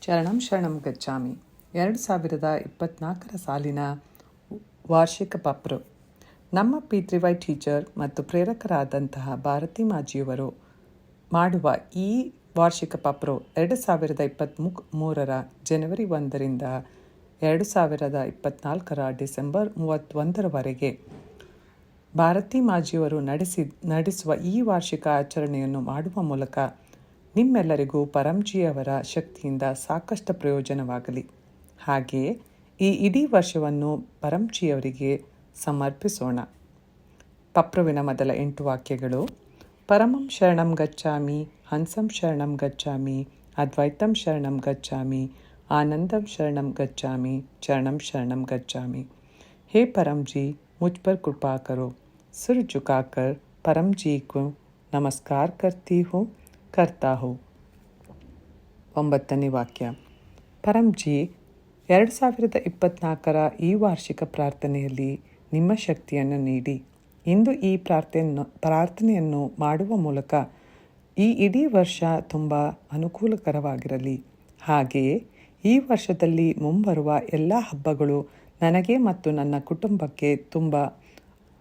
ಶರಣಂ ಗಚ್ಚಾಮಿ 2024 ಸಾಲಿನ ವಾರ್ಷಿಕ ಪಪ್ರು ನಮ್ಮ P3Y ಟೀಚರ್ ಮತ್ತು ಪ್ರೇರಕರಾದಂತಹ ಭಾರತಿ ಮಾಜಿಯವರು ಮಾಡುವ ಈ ವಾರ್ಷಿಕ ಪಪ್ರು 2023 ಜನವರಿ 1ರಿಂದ 2024 ಡಿಸೆಂಬರ್ 31ರವರೆಗೆ ಭಾರತಿ ಮಾಜಿಯವರು ನಡೆಸುವ ಈ ವಾರ್ಷಿಕ ಆಚರಣೆಯನ್ನು ಮಾಡುವ ಮೂಲಕ ನಿಮ್ಮೆಲ್ಲರಿಗೂ ಪರಂಜಿಯವರ ಶಕ್ತಿಯಿಂದ ಸಾಕಷ್ಟು ಪ್ರಯೋಜನವಾಗಲಿ. ಹಾಗೆಯೇ ಈ ಇಡೀ ವರ್ಷವನ್ನು ಪರಂಜಿಯವರಿಗೆ ಸಮರ್ಪಿಸೋಣ. ಪಪ್ರುವಿನ ಮೊದಲ 8 ವಾಕ್ಯಗಳು: ಪರಮಂ ಶರಣಂ ಗಚ್ಚಾಮಿ, ಹಂಸಂ ಶರಣಂ ಗಚ್ಚಾಮಿ, ಅದ್ವೈತಂ ಶರಣಂ ಗಚ್ಚಾಮಿ, ಆನಂದಂ ಶರಣಂ ಗಚ್ಚಾಮಿ, ಚರಣಂ ಶರಣಂ ಗಚ್ಚಾಮಿ. हे परम जी, मुझ पर कृपा करो. सिर झुकाकर परम जी को नमस्कार करता हूँ. 9ನೇ ವಾಕ್ಯ: ಪರಂಜಿ, 2024 ಈ ವಾರ್ಷಿಕ ಪ್ರಾರ್ಥನೆಯಲ್ಲಿ ನಿಮ್ಮ ಶಕ್ತಿಯನ್ನು ನೀಡಿ. ಇಂದು ಈ ಪ್ರಾರ್ಥನೆಯನ್ನು ಮಾಡುವ ಮೂಲಕ ಈ ಇಡೀ ವರ್ಷ ತುಂಬ ಅನುಕೂಲಕರವಾಗಿರಲಿ. ಹಾಗೆಯೇ ಈ ವರ್ಷದಲ್ಲಿ ಮುಂಬರುವ ಎಲ್ಲ ಹಬ್ಬಗಳು ನನಗೆ ಮತ್ತು ನನ್ನ ಕುಟುಂಬಕ್ಕೆ ತುಂಬ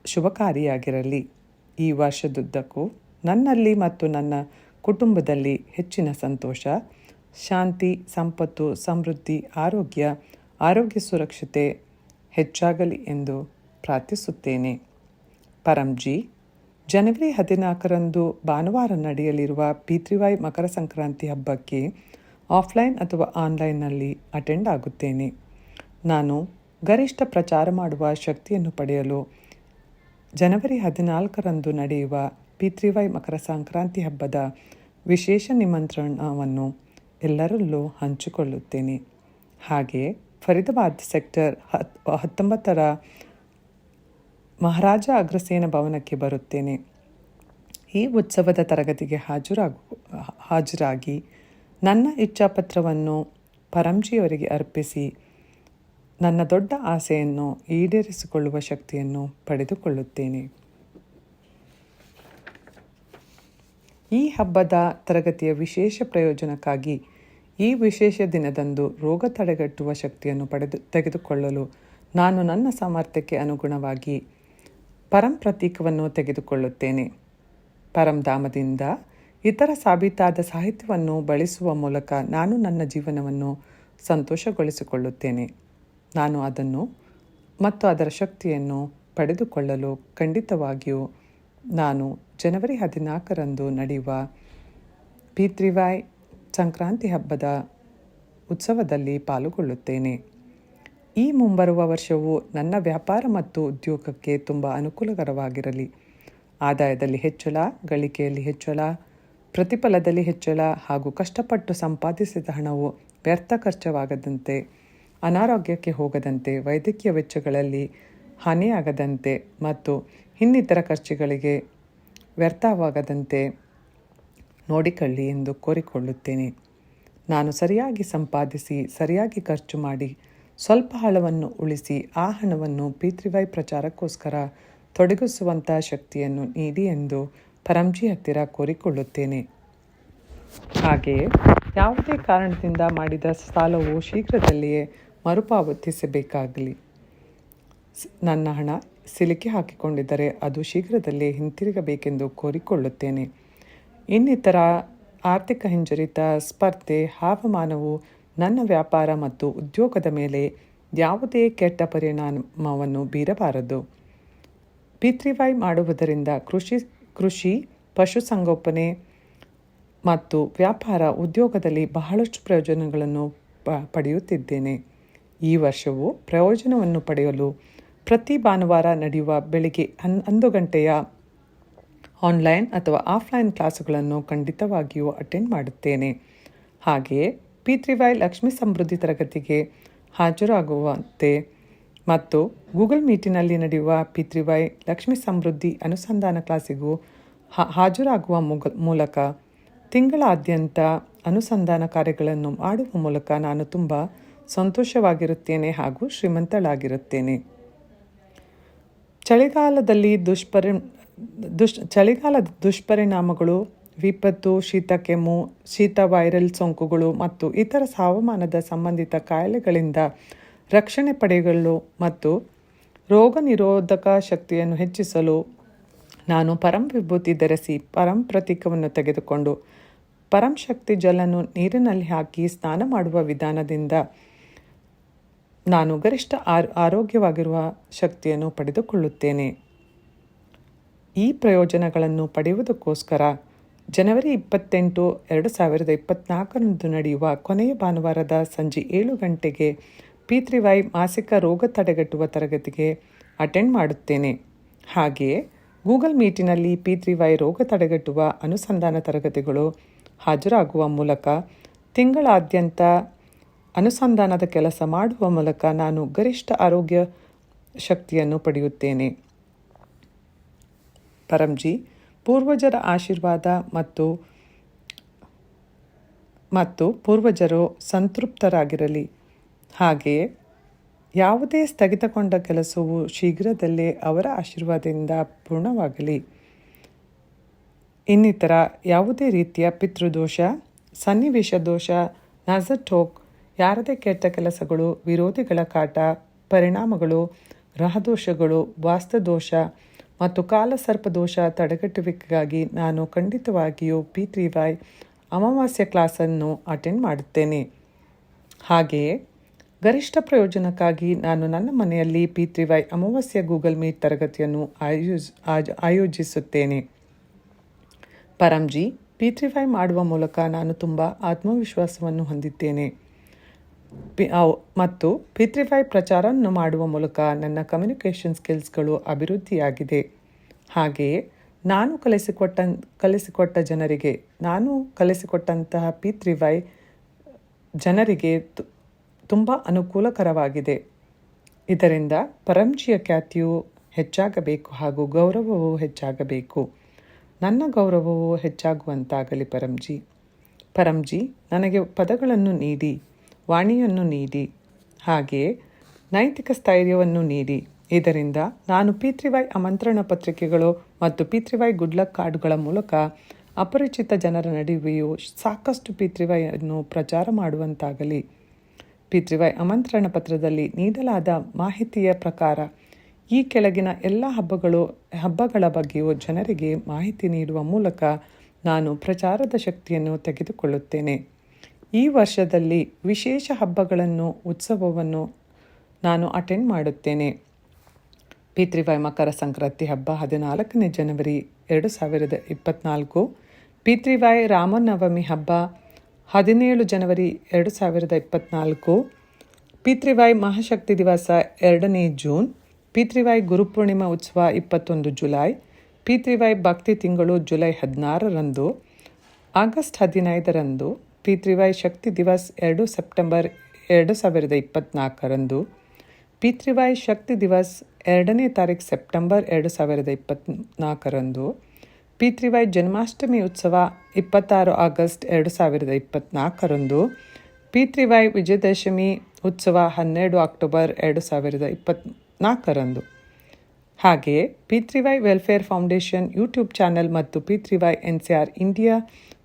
ಶುಭಕಾರಿಯಾಗಿರಲಿ. ಈ ವರ್ಷದುದ್ದಕ್ಕೂ ನನ್ನಲ್ಲಿ ಮತ್ತು ನನ್ನ ಕುಟುಂಬದಲ್ಲಿ ಹೆಚ್ಚಿನ ಸಂತೋಷ, ಶಾಂತಿ, ಸಂಪತ್ತು, ಸಮೃದ್ಧಿ, ಆರೋಗ್ಯ ಸುರಕ್ಷತೆ ಹೆಚ್ಚಾಗಲಿ ಎಂದು ಪ್ರಾರ್ಥಿಸುತ್ತೇನೆ. ಪರಂಜಿ, ಜನವರಿ 14ರಂದು ಭಾನುವಾರ ನಡೆಯಲಿರುವ P3Y ಮಕರ ಸಂಕ್ರಾಂತಿ ಹಬ್ಬಕ್ಕೆ ಆಫ್ಲೈನ್ ಅಥವಾ ಆನ್ಲೈನ್ನಲ್ಲಿ ಅಟೆಂಡ್ ಆಗುತ್ತೇನೆ. ನಾನು ಗರಿಷ್ಠ ಪ್ರಚಾರ ಮಾಡುವ ಶಕ್ತಿಯನ್ನು ಪಡೆಯಲು ಜನವರಿ 14ರಂದು ನಡೆಯುವ P3Y ಮಕರ ಸಂಕ್ರಾಂತಿ ಹಬ್ಬದ ವಿಶೇಷ ನಿಮಂತ್ರಣವನ್ನು ಎಲ್ಲರಲ್ಲೂ ಹಂಚಿಕೊಳ್ಳುತ್ತೇನೆ. ಹಾಗೆಯೇ ಫರೀದಾಬಾದ್ ಸೆಕ್ಟರ್ 19ರ ಮಹಾರಾಜ ಅಗ್ರಸೇನ ಭವನಕ್ಕೆ ಬರುತ್ತೇನೆ. ಈ ಉತ್ಸವದ ತರಗತಿಗೆ ಹಾಜರಾಗಿ ನನ್ನ ಇಚ್ಛಾಪತ್ರವನ್ನು ಪರಂಜಿಯವರಿಗೆ ಅರ್ಪಿಸಿ ನನ್ನ ದೊಡ್ಡ ಆಸೆಯನ್ನು ಈಡೇರಿಸಿಕೊಳ್ಳುವ ಶಕ್ತಿಯನ್ನು ಪಡೆದುಕೊಳ್ಳುತ್ತೇನೆ. ಈ ಹಬ್ಬದ ತರಗತಿಯ ವಿಶೇಷ ಪ್ರಯೋಜನಕ್ಕಾಗಿ ಈ ವಿಶೇಷ ದಿನದಂದು ರೋಗ ತಡೆಗಟ್ಟುವ ಶಕ್ತಿಯನ್ನು ತೆಗೆದುಕೊಳ್ಳಲು ನಾನು ನನ್ನ ಸಾಮರ್ಥ್ಯಕ್ಕೆ ಅನುಗುಣವಾಗಿ ಪರಂ ಪ್ರತೀಕವನ್ನು ತೆಗೆದುಕೊಳ್ಳುತ್ತೇನೆ. ಪರಂಧಾಮದಿಂದ ಇತರ ಸಾಬೀತಾದ ಸಾಹಿತ್ಯವನ್ನು ಬಳಸುವ ಮೂಲಕ ನಾನು ನನ್ನ ಜೀವನವನ್ನು ಸಂತೋಷಗೊಳಿಸಿಕೊಳ್ಳುತ್ತೇನೆ. ನಾನು ಅದನ್ನು ಮತ್ತು ಅದರ ಶಕ್ತಿಯನ್ನು ಪಡೆದುಕೊಳ್ಳಲು ಖಂಡಿತವಾಗಿಯೂ ನಾನು ಜನವರಿ 14ರಂದು ನಡೆಯುವ P3Y ಸಂಕ್ರಾಂತಿ ಹಬ್ಬದ ಉತ್ಸವದಲ್ಲಿ ಪಾಲ್ಗೊಳ್ಳುತ್ತೇನೆ. ಈ ಮುಂಬರುವ ವರ್ಷವು ನನ್ನ ವ್ಯಾಪಾರ ಮತ್ತು ಉದ್ಯೋಗಕ್ಕೆ ತುಂಬ ಅನುಕೂಲಕರವಾಗಿರಲಿ. ಆದಾಯದಲ್ಲಿ ಹೆಚ್ಚಳ, ಗಳಿಕೆಯಲ್ಲಿ ಹೆಚ್ಚಳ, ಪ್ರತಿಫಲದಲ್ಲಿ ಹೆಚ್ಚಳ ಹಾಗೂ ಕಷ್ಟಪಟ್ಟು ಸಂಪಾದಿಸಿದ ಹಣವು ವ್ಯರ್ಥ ಖರ್ಚವಾಗದಂತೆ, ಅನಾರೋಗ್ಯಕ್ಕೆ ಹೋಗದಂತೆ, ವೈದ್ಯಕೀಯ ವೆಚ್ಚಗಳಲ್ಲಿ ಹಾನಿಯಾಗದಂತೆ ಮತ್ತು ಇನ್ನಿತರ ಖರ್ಚುಗಳಿಗೆ ವ್ಯರ್ಥವಾಗದಂತೆ ನೋಡಿಕೊಳ್ಳಿ ಎಂದು ಕೋರಿಕೊಳ್ಳುತ್ತೇನೆ. ನಾನು ಸರಿಯಾಗಿ ಸಂಪಾದಿಸಿ ಸರಿಯಾಗಿ ಖರ್ಚು ಮಾಡಿ ಸ್ವಲ್ಪ ಹಣವನ್ನು ಉಳಿಸಿ ಆ ಹಣವನ್ನು P3Y ಪ್ರಚಾರಕ್ಕೋಸ್ಕರ ತೊಡಗಿಸುವಂಥ ಶಕ್ತಿಯನ್ನು ನೀಡಿ ಎಂದು ಪರಂಜಿ ಹತ್ತಿರ ಕೋರಿಕೊಳ್ಳುತ್ತೇನೆ. ಹಾಗೆಯೇ ಯಾವುದೇ ಕಾರಣದಿಂದ ಮಾಡಿದ ಸಾಲವು ಶೀಘ್ರದಲ್ಲಿಯೇ ಮರುಪಾವತಿಸಬೇಕಾಗಲಿ. ನನ್ನ ಹಣ ಸಿಲುಕಿ ಹಾಕಿಕೊಂಡಿದ್ದರೆ ಅದು ಶೀಘ್ರದಲ್ಲೇ ಹಿಂತಿರುಗಬೇಕೆಂದು ಕೋರಿಕೊಳ್ಳುತ್ತೇನೆ. ಇನ್ನಿತರ ಆರ್ಥಿಕ ಹಿಂಜರಿತ, ಸ್ಪರ್ಧೆ, ಹವಾಮಾನವು ನನ್ನ ವ್ಯಾಪಾರ ಮತ್ತು ಉದ್ಯೋಗದ ಮೇಲೆ ಯಾವುದೇ ಕೆಟ್ಟ ಪರಿಣಾಮವನ್ನು ಬೀರಬಾರದು. P3Y ಮಾಡುವುದರಿಂದ ಕೃಷಿ, ಪಶುಸಂಗೋಪನೆ ಮತ್ತು ವ್ಯಾಪಾರ ಉದ್ಯೋಗದಲ್ಲಿ ಬಹಳಷ್ಟು ಪ್ರಯೋಜನಗಳನ್ನು ಪಡೆಯುತ್ತಿದ್ದೇನೆ. ಈ ವರ್ಷವು ಪ್ರಯೋಜನವನ್ನು ಪಡೆಯಲು ಪ್ರತಿ ಭಾನುವಾರ ನಡೆಯುವ ಬೆಳಿಗ್ಗೆ 11 ಗಂಟೆಯ ಆನ್ಲೈನ್ ಅಥವಾ ಆಫ್ಲೈನ್ ಕ್ಲಾಸುಗಳನ್ನು ಖಂಡಿತವಾಗಿಯೂ ಅಟೆಂಡ್ ಮಾಡುತ್ತೇನೆ. ಹಾಗೆಯೇ P3Y ಲಕ್ಷ್ಮೀ ಸಮೃದ್ಧಿ ತರಗತಿಗೆ ಹಾಜರಾಗುವಂತೆ ಮತ್ತು ಗೂಗಲ್ ಮೀಟಿನಲ್ಲಿ ನಡೆಯುವ P3Y ಲಕ್ಷ್ಮೀ ಸಮೃದ್ಧಿ ಅನುಸಂಧಾನ ಕ್ಲಾಸಿಗೂ ಹಾಜರಾಗುವ ಮೂಲಕ ತಿಂಗಳಾದ್ಯಂತ ಅನುಸಂಧಾನ ಕಾರ್ಯಗಳನ್ನು ಮಾಡುವ ಮೂಲಕ ನಾನು ತುಂಬ ಸಂತೋಷವಾಗಿರುತ್ತೇನೆ ಹಾಗೂ ಶ್ರೀಮಂತಳಾಗಿರುತ್ತೇನೆ. ಚಳಿಗಾಲದ ದುಷ್ಪರಿಣಾಮಗಳು ವಿಪತ್ತು, ಶೀತ ಕೆಮ್ಮು, ಶೀತ ವೈರಲ್ ಸೋಂಕುಗಳು ಮತ್ತು ಇತರ ಹವಾಮಾನದ ಸಂಬಂಧಿತ ಕಾಯಿಲೆಗಳಿಂದ ರಕ್ಷಣೆ ಪಡೆಯಲು ಮತ್ತು ರೋಗ ನಿರೋಧಕ ಶಕ್ತಿಯನ್ನು ಹೆಚ್ಚಿಸಲು ನಾನು ಪರಂ ವಿಭೂತಿ ಧರಿಸಿ ಪರಂ ಪ್ರತೀಕವನ್ನು ತೆಗೆದುಕೊಂಡು ಪರಂ ಶಕ್ತಿ ಜಲನ್ನು ನೀರಿನಲ್ಲಿ ಹಾಕಿ ಸ್ನಾನ ಮಾಡುವ ವಿಧಾನದಿಂದ ನಾನು ಗರಿಷ್ಠ ಆರೋಗ್ಯವಾಗಿರುವ ಶಕ್ತಿಯನ್ನು ಪಡೆದುಕೊಳ್ಳುತ್ತೇನೆ. ಈ ಪ್ರಯೋಜನಗಳನ್ನು ಪಡೆಯುವುದಕ್ಕೋಸ್ಕರ ಜನವರಿ 28, 2024 ನಡೆಯುವ ಕೊನೆಯ ಭಾನುವಾರದ ಸಂಜೆ 7 ಗಂಟೆಗೆ P3Y ಮಾಸಿಕ ರೋಗ ತಡೆಗಟ್ಟುವ ತರಗತಿಗೆ ಅಟೆಂಡ್ ಮಾಡುತ್ತೇನೆ. ಹಾಗೆಯೇ ಗೂಗಲ್ ಮೀಟಿನಲ್ಲಿ P3Y ರೋಗ ತಡೆಗಟ್ಟುವ ಅನುಸಂಧಾನ ತರಗತಿಗಳು ಹಾಜರಾಗುವ ಮೂಲಕ ತಿಂಗಳಾದ್ಯಂತ ಅನುಸಂಧಾನದ ಕೆಲಸ ಮಾಡುವ ಮೂಲಕ ನಾನು ಗರಿಷ್ಠ ಆರೋಗ್ಯ ಶಕ್ತಿಯನ್ನು ಪಡೆಯುತ್ತೇನೆ. ಪರಂಜಿ, ಪೂರ್ವಜರ ಆಶೀರ್ವಾದ ಮತ್ತು ಪೂರ್ವಜರು ಸಂತೃಪ್ತರಾಗಿರಲಿ. ಹಾಗೆಯೇ ಯಾವುದೇ ಸ್ಥಗಿತಗೊಂಡ ಕೆಲಸವು ಶೀಘ್ರದಲ್ಲೇ ಅವರ ಆಶೀರ್ವಾದದಿಂದ ಪೂರ್ಣವಾಗಲಿ. ಇನ್ನಿತರ ಯಾವುದೇ ರೀತಿಯ ಪಿತೃದೋಷ, ಸನ್ನಿವೇಶ ದೋಷ, ನಜರ್ ಟೋಕ್, ಯಾರದೇ ಕೆಟ್ಟ ಕೆಲಸಗಳು, ವಿರೋಧಿಗಳ ಕಾಟ, ಪರಿಣಾಮಗಳು, ಗ್ರಹದೋಷಗಳು, ವಾಸ್ತುದೋಷ ಮತ್ತು ಕಾಲಸರ್ಪದೋಷ ತಡೆಗಟ್ಟುವಿಕೆಗಾಗಿ ನಾನು ಖಂಡಿತವಾಗಿಯೂ P3Y ಅಮಾವಾಸ್ಯ ಕ್ಲಾಸನ್ನು ಅಟೆಂಡ್ ಮಾಡುತ್ತೇನೆ. ಹಾಗೆಯೇ ಗರಿಷ್ಠ ಪ್ರಯೋಜನಕ್ಕಾಗಿ ನಾನು ನನ್ನ ಮನೆಯಲ್ಲಿ P3Y ಅಮಾವಾಸ್ಯ ಗೂಗಲ್ ಮೀಟ್ ತರಗತಿಯನ್ನು ಆಯೋಜಿಸುತ್ತೇನೆ. ಪರಂಜಿ, P3Y ಮಾಡುವ ಮೂಲಕ ನಾನು ತುಂಬ ಆತ್ಮವಿಶ್ವಾಸವನ್ನು ಹೊಂದಿದ್ದೇನೆ ಮತ್ತು P3Y ಪ್ರಚಾರವನ್ನು ಮಾಡುವ ಮೂಲಕ ನನ್ನ ಕಮ್ಯುನಿಕೇಷನ್ ಸ್ಕಿಲ್ಸ್ಗಳು ಅಭಿವೃದ್ಧಿಯಾಗಿದೆ. ಹಾಗೆಯೇ ನಾನು ಕಲಿಸಿಕೊಟ್ಟಂತಹ P3Y ಜನರಿಗೆ ತುಂಬ ಅನುಕೂಲಕರವಾಗಿದೆ. ಇದರಿಂದ ಪರಂಜಿಯ ಖ್ಯಾತಿಯು ಹೆಚ್ಚಾಗಬೇಕು ಹಾಗೂ ಗೌರವವೂ ಹೆಚ್ಚಾಗಬೇಕು. ನನ್ನ ಗೌರವವು ಹೆಚ್ಚಾಗುವಂತಾಗಲಿ. ಪರಂಜಿ ನನಗೆ ಪದಗಳನ್ನು ನೀಡಿ, ವಾಣಿಯನ್ನು ನೀಡಿ, ಹಾಗೆಯೇ ನೈತಿಕ ಸ್ಥೈರ್ಯವನ್ನು ನೀಡಿ. ಇದರಿಂದ ನಾನು P3Y ಆಮಂತ್ರಣ ಪತ್ರಿಕೆಗಳು ಮತ್ತು P3Y ಗುಡ್ ಲಕ್ ಕಾರ್ಡ್ಗಳ ಮೂಲಕ ಅಪರಿಚಿತ ಜನರ ನಡುವೆಯೂ ಸಾಕಷ್ಟು P3Y ಅನ್ನು ಪ್ರಚಾರ ಮಾಡುವಂತಾಗಲಿ. P3Y ಆಮಂತ್ರಣ ಪತ್ರದಲ್ಲಿ ನೀಡಲಾದ ಮಾಹಿತಿಯ ಪ್ರಕಾರ ಈ ಕೆಳಗಿನ ಎಲ್ಲ ಹಬ್ಬಗಳ ಬಗ್ಗೆಯೂ ಜನರಿಗೆ ಮಾಹಿತಿ ನೀಡುವ ಮೂಲಕ ನಾನು ಪ್ರಚಾರದ ಶಕ್ತಿಯನ್ನು ತೆಗೆದುಕೊಳ್ಳುತ್ತೇನೆ. ಈ ವರ್ಷದಲ್ಲಿ ವಿಶೇಷ ಉತ್ಸವವನ್ನು ನಾನು ಅಟೆಂಡ್ ಮಾಡುತ್ತೇನೆ. P3Y ಮಕರ ಸಂಕ್ರಾಂತಿ ಹಬ್ಬ 14 ಜನವರಿ 2024, P3Y ರಾಮನವಮಿ ಹಬ್ಬ 17 ಜನವರಿ 2024, P3Y ಮಹಾಶಕ್ತಿ ದಿವಸ 2 ಜೂನ್, P3Y ಗುರುಪೂರ್ಣಿಮಾ ಉತ್ಸವ 21 ಜುಲೈ, P3Y ಭಕ್ತಿ ತಿಂಗಳು ಜುಲೈ 16ರಂದು, ಆಗಸ್ಟ್ 15ರಂದು, P3Y ಶಕ್ತಿ ದಿವಸ್ 2 ಸೆಪ್ಟೆಂಬರ್ 2024ರಂದು, P3Y ಶಕ್ತಿ ದಿವಸ್ 2ನೇ ತಾರೀಕು ಸೆಪ್ಟೆಂಬರ್ 2024ರಂದು, P3Y ಜನ್ಮಾಷ್ಟಮಿ ಉತ್ಸವ 26 ಆಗಸ್ಟ್ 2024ರಂದು, P3Y ವಿಜಯದಶಮಿ ಉತ್ಸವ 12 ಅಕ್ಟೋಬರ್ 2024ರಂದು. ಹಾಗೆಯೇ P3Y welfare foundation YouTube channel ಮತ್ತು P3Y NCR ಇಂಡಿಯಾ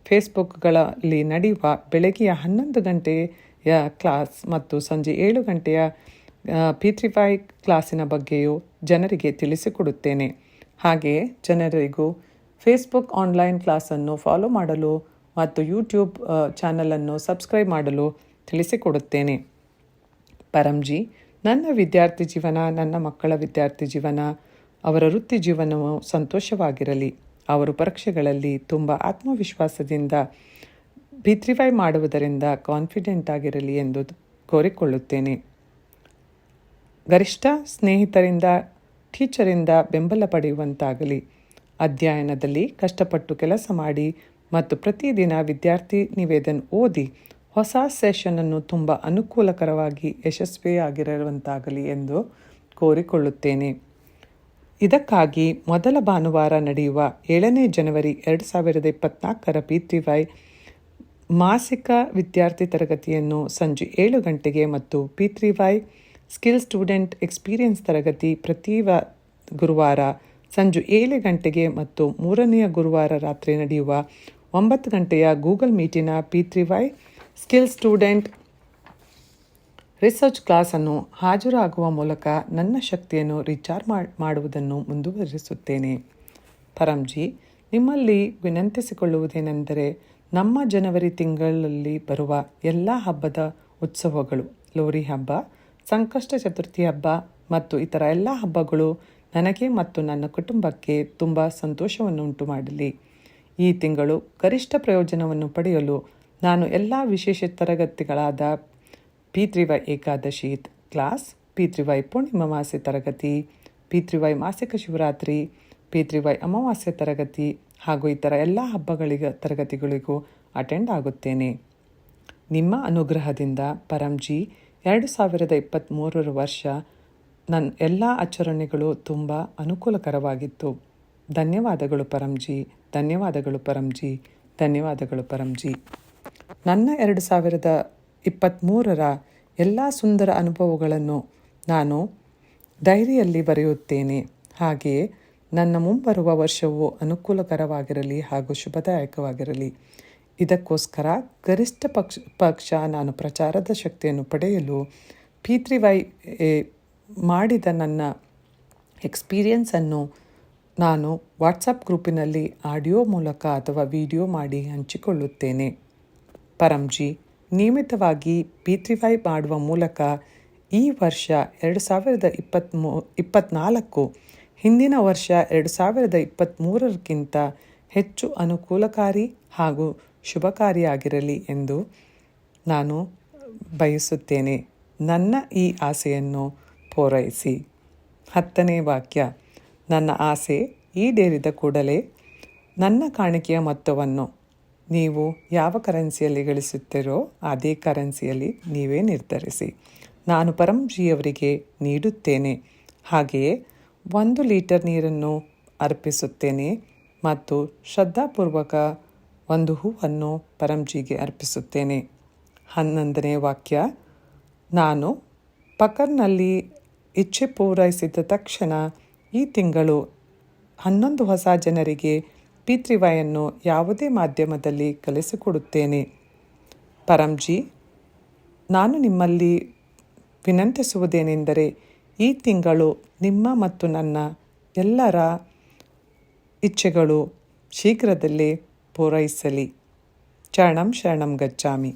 ಫೇಸ್ಬುಕ್ಗಳಲ್ಲಿ ನಡೆಯುವ ಬೆಳಗ್ಗೆಯ 11 ಗಂಟೆಯ ಕ್ಲಾಸ್ ಮತ್ತು ಸಂಜೆ 7 ಗಂಟೆಯ P3Y ಕ್ಲಾಸಿನ ಬಗ್ಗೆಯೂ ಜನರಿಗೆ ತಿಳಿಸಿಕೊಡುತ್ತೇನೆ. ಹಾಗೆಯೇ ಜನರಿಗೂ ಫೇಸ್ಬುಕ್ ಆನ್ಲೈನ್ ಕ್ಲಾಸನ್ನು ಫಾಲೋ ಮಾಡಲು ಮತ್ತು ಯೂಟ್ಯೂಬ್ ಚಾನಲನ್ನು ಸಬ್ಸ್ಕ್ರೈಬ್ ಮಾಡಲು ತಿಳಿಸಿಕೊಡುತ್ತೇನೆ. ಪರಂಜಿ, ನನ್ನ ವಿದ್ಯಾರ್ಥಿ ಜೀವನ, ನನ್ನ ಮಕ್ಕಳ ವಿದ್ಯಾರ್ಥಿ ಜೀವನ, ಅವರ ವೃತ್ತಿ ಜೀವನವು ಸಂತೋಷವಾಗಿರಲಿ. ಅವರು ಪರೀಕ್ಷೆಗಳಲ್ಲಿ ತುಂಬ ಆತ್ಮವಿಶ್ವಾಸದಿಂದ P3Y ಮಾಡುವುದರಿಂದ ಕಾನ್ಫಿಡೆಂಟ್ ಆಗಿರಲಿ ಎಂದು ಕೋರಿಕೊಳ್ಳುತ್ತೇನೆ. ಗರಿಷ್ಠ ಸ್ನೇಹಿತರಿಂದ, ಟೀಚರಿಂದ ಬೆಂಬಲ ಪಡೆಯುವಂತಾಗಲಿ. ಅಧ್ಯಯನದಲ್ಲಿ ಕಷ್ಟಪಟ್ಟು ಕೆಲಸ ಮಾಡಿ ಮತ್ತು ಪ್ರತಿದಿನ ವಿದ್ಯಾರ್ಥಿ ನಿವೇದನ ಓದಿ ಹೊಸ ಸೆಷನನ್ನು ತುಂಬ ಅನುಕೂಲಕರವಾಗಿ ಯಶಸ್ವಿಯಾಗಿರುವಂತಾಗಲಿ ಎಂದು ಕೋರಿಕೊಳ್ಳುತ್ತೇನೆ. ಇದಕ್ಕಾಗಿ ಮೊದಲ ಭಾನುವಾರ ನಡೆಯುವ 7ನೇ ಜನವರಿ 2024 P3Y ಮಾಸಿಕ ವಿದ್ಯಾರ್ಥಿ ತರಗತಿಯನ್ನು ಸಂಜೆ 7 ಗಂಟೆಗೆ ಮತ್ತು P3Y ಸ್ಕಿಲ್ ಸ್ಟೂಡೆಂಟ್ ಎಕ್ಸ್ಪೀರಿಯನ್ಸ್ ತರಗತಿ ಪ್ರತಿ ಗುರುವಾರ ಸಂಜೆ 7 ಗಂಟೆಗೆ ಮತ್ತು 3ನೇ ಗುರುವಾರ ರಾತ್ರಿ ನಡೆಯುವ 9 ಗಂಟೆಯ ಗೂಗಲ್ ಮೀಟಿನ P3Y ಸ್ಕಿಲ್ ಸ್ಟೂಡೆಂಟ್ ರಿಸರ್ಚ್ ಕ್ಲಾಸನ್ನು ಹಾಜರಾಗುವ ಮೂಲಕ ನನ್ನ ಶಕ್ತಿಯನ್ನು ರೀಚಾರ್ಜ್ ಮಾಡುವುದನ್ನು ಮುಂದುವರಿಸುತ್ತೇನೆ. ಪರಂಜಿ, ನಿಮ್ಮಲ್ಲಿ ವಿನಂತಿಸಿಕೊಳ್ಳುವುದೇನೆಂದರೆ ನಮ್ಮ ಜನವರಿ ತಿಂಗಳಲ್ಲಿ ಬರುವ ಎಲ್ಲ ಹಬ್ಬದ ಉತ್ಸವಗಳು, ಲೋರಿ ಹಬ್ಬ, ಸಂಕಷ್ಟ ಚತುರ್ಥಿ ಹಬ್ಬ ಮತ್ತು ಇತರ ಎಲ್ಲ ಹಬ್ಬಗಳು ನನಗೆ ಮತ್ತು ನನ್ನ ಕುಟುಂಬಕ್ಕೆ ತುಂಬ ಸಂತೋಷವನ್ನು ಉಂಟು ಮಾಡಲಿ. ಈ ತಿಂಗಳು ಗರಿಷ್ಠ ಪ್ರಯೋಜನವನ್ನು ಪಡೆಯಲು ನಾನು ಎಲ್ಲ ವಿಶೇಷ ತರಗತಿಗಳಾದ P3Y Ekadashi class, P3Y Purnima ಮಾಸೆ ತರಗತಿ, P3Y ಮಾಸಿಕ ಶಿವರಾತ್ರಿ, P3Y ಅಮಾವಾಸ್ಯೆ ತರಗತಿ ಹಾಗೂ ಇತರ ಎಲ್ಲ ತರಗತಿಗಳಿಗೂ ಅಟೆಂಡ್ ಆಗುತ್ತೇನೆ. ನಿಮ್ಮ ಅನುಗ್ರಹದಿಂದ ಪರಂಜಿ 2023 ವರ್ಷ ನನ್ನ ಎಲ್ಲ ಆಚರಣೆಗಳು ತುಂಬ ಅನುಕೂಲಕರವಾಗಿತ್ತು. ಧನ್ಯವಾದಗಳು ಪರಂಜಿ, ಧನ್ಯವಾದಗಳು ಪರಂಜಿ, ಧನ್ಯವಾದಗಳು ಪರಂಜಿ. ನನ್ನ 2023 ಎಲ್ಲ ಸುಂದರ ಅನುಭವಗಳನ್ನು ನಾನು ಡೈರಿಯಲ್ಲಿ ಬರೆಯುತ್ತೇನೆ. ಹಾಗೆಯೇ ನನ್ನ ಮುಂಬರುವ ವರ್ಷವು ಅನುಕೂಲಕರವಾಗಿರಲಿ ಹಾಗೂ ಶುಭದಾಯಕವಾಗಿರಲಿ. ಇದಕ್ಕೋಸ್ಕರ ಗರಿಷ್ಠ ಪಕ್ಷ ನಾನು ಪ್ರಚಾರದ ಶಕ್ತಿಯನ್ನು ಪಡೆಯಲು P3Y ಮಾಡಿದ ನನ್ನ ಎಕ್ಸ್ಪೀರಿಯನ್ಸನ್ನು ನಾನು ವಾಟ್ಸಪ್ ಗ್ರೂಪಿನಲ್ಲಿ ಆಡಿಯೋ ಮೂಲಕ ಅಥವಾ ವಿಡಿಯೋ ಮಾಡಿ ಹಂಚಿಕೊಳ್ಳುತ್ತೇನೆ. ಪರಂಜಿ, ನಿಯಮಿತವಾಗಿ P3Y ಮಾಡುವ ಮೂಲಕ ಈ ವರ್ಷ 2024 ಹಿಂದಿನ ವರ್ಷ 2023ಕ್ಕಿಂತ ಹೆಚ್ಚು ಅನುಕೂಲಕಾರಿ ಹಾಗೂ ಶುಭಕಾರಿಯಾಗಿರಲಿ ಎಂದು ನಾನು ಬಯಸುತ್ತೇನೆ. ನನ್ನ ಈ ಆಸೆಯನ್ನು ಪೂರೈಸಿ. 10ನೇ ವಾಕ್ಯ. ನನ್ನ ಆಸೆ ಈಡೇರಿದ ಕೂಡಲೇ ನನ್ನ ಕಾಣಿಕೆಯ ಮೊತ್ತವನ್ನು ನೀವು ಯಾವ ಕರೆನ್ಸಿಯಲ್ಲಿ ಗಳಿಸುತ್ತೀರೋ ಅದೇ ಕರೆನ್ಸಿಯಲ್ಲಿ ನೀವೇ ನಿರ್ಧರಿಸಿ. ನಾನು ಪರಂಜಿಯವರಿಗೆ ನೀಡುತ್ತೇನೆ. ಹಾಗೆಯೇ 1 ಲೀಟರ್ ನೀರನ್ನು ಅರ್ಪಿಸುತ್ತೇನೆ ಮತ್ತು ಶ್ರದ್ಧಾಪೂರ್ವಕ 1 ಹೂವನ್ನು ಪರಂಜಿಗೆ ಅರ್ಪಿಸುತ್ತೇನೆ. 11ನೇ ವಾಕ್ಯ. ನಾನು ಪಕರ್ನಲ್ಲಿ ಇಚ್ಛೆ ಪೂರೈಸಿದ ತಕ್ಷಣ ಈ ತಿಂಗಳು 11 ಹೊಸ ಜನರಿಗೆ P3Yಯನ್ನು ಯಾವುದೇ ಮಾಧ್ಯಮದಲ್ಲಿ ಕಲಿಸಿಕೊಡುತ್ತೇನೆ. ಪರಂಜಿ, ನಾನು ನಿಮ್ಮಲ್ಲಿ ವಿನಂತಿಸುವುದೇನೆಂದರೆ ಈ ತಿಂಗಳು ನಿಮ್ಮ ಮತ್ತು ನನ್ನ ಎಲ್ಲರ ಇಚ್ಛೆಗಳು ಶೀಘ್ರದಲ್ಲೇ ಪೂರೈಸಲಿ. ಶರಣಂ ಶರಣಂ ಗಚ್ಚಾಮಿ.